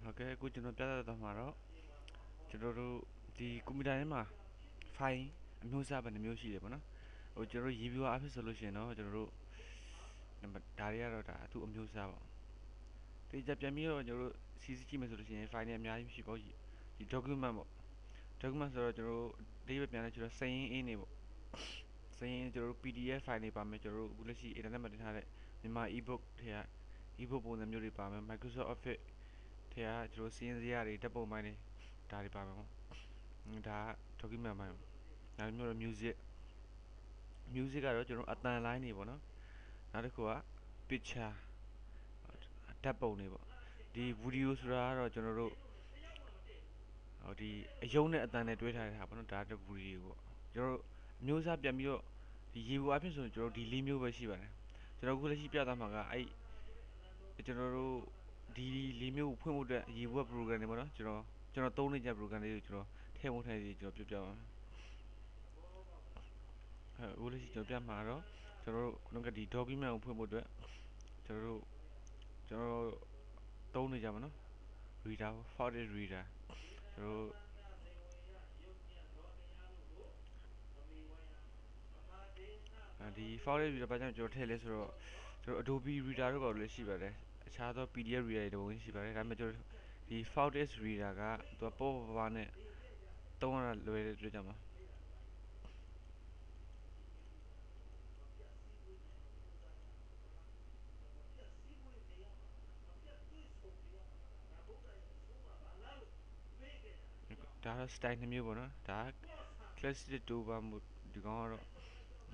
ဟုတ်ကဲ့အခုကျွန်တော်ပြသတော့မှာတော့ကျွန်တော်တို့ဒီကွန်ပျူတာထဲမှာ file အမျိုးအစားပဲနှမျိုးရှိတယ်ပေါ့နော်ဟိုကျွန်တော်တို့ရေးပြီးအားဖြင့်ဆိုလို့ရှိရင်တော့ကျွန်တော်တို့ဒါတွေကတော့ဒါသူ့အမျိုးအစားပေါ့ဒီကြပြန်ပြီးတော့ကျွန်တော်တို့စီစစ်ကြည့်မယ်ဆိုလို့ရှိရင် file တွေအများကြီးရှိပေါ့ဒီ document ပေါ့ document ဆိုတော့ကျွန်တော်တို့ဒီပဲပြန်လဲကျွန်တော်စာရင်းအင်းနေပေါ့စာရင်းကျွန်တော်တို့ PDF file တွေပါမယ်ကျွန်တော်တို့အခုလက်ရှိ internet မှာတင်ထားတဲ့မြန်မာ ebook ထဲက ebook ပုံစံမျိုးတွေပါမယ် Microsoft Office ထဲကကျွန်တော်စီးရင်စရာတွေတပ်ပုံပိုင်းတွေဒါတွေပါမယ်ပေါ့ဒါက document ပိုင်းပေါ့နောက်မျိုးတော့ music ကတော့ကျွန်တော်အတန် line တွေပေါ့နော်နောက်တစ်ခုက picture တပ်ပုံတွေပေါ့ဒီ video ဆိုတာကတော့ကျွန်တော်တို့ဟိုဒီအယုံနဲ့အတန်နဲ့တွဲထားတဲ့ဟာပေါ့နော်ဒါတော့ video ပေါ့ကျွန်တော်တို့အမျိုးအစားပြန်ပြီးတော့ဒီရေဘူးအဖြစ်ဆိုရင်ကျွန်တော်တို့ဒီ၄မျိုးပဲရှိပါတယ်ကျွန်တော်အခုလက်ရှိပြသမှာကအဲ့ကျွန်တော်တို့ဒီ၄မျိုးဖွင့်ဖို့အတွက်ရေဘူး program တွေပေါ့နော်ကျွန်တော်သုံးနေကြ program လေးကိုကျွန်တော်ထည့်ဖို့ထိုင်စီကျွန်တော်ပြပြပါမယ်အခုလက်ရှိကျွန်တော်ပြမှာတော့ကျွန်တော်တို့ခုနကဒီ document ကိုဖွင့်ဖို့အတွက်ကျွန်တော်တို့သုံးနေကြမှာနော် reader Fortis reader ကျွန်တော်ဒီ Fortis reader ဘာကြောင့်ကျွန်တော်ထည့်လဲဆိုတော့ကျွန်တော် Adobe reader တို့ပါလို့ရှိပါတယ်အခြားသော PDF reader တွေတုန်းရှိပါတယ်ဒါပေမဲ့ကျွန်တော်ဒီ Fortis reader ကသူကပေါ်ပါနဲ့သုံးရတာလွယ်တဲ့အတွက်ကြောင့်ပါဒါတော့ style နှမျိုးပေါ့နော်ဒါ classic 2ပါမှုဒီကောင်ကတော့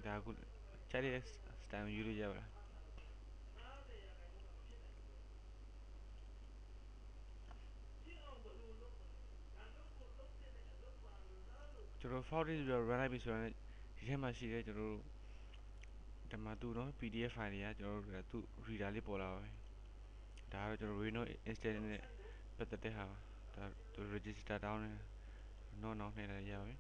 ဒါခုခြိုက်တဲ့ style ယူလို့ရပါလားကျွန်တော် Fortis reader run လိုက်ပြီဆိုတော့ဒီထဲမှာရှိတဲ့ကျွန်တော်တို့ဒီမှာသူ့နော် PDF file တွေကကျွန်တော်တို့သူ့ reader လေးပေါ်လာပါပဲဒါကတော့ကျွန်တော် Reno install နဲ့ပတ်သက်တဲ့ဟာပါဒါသူ register down နဲ့ no နောက်နဲ့လည်းရပါပြီ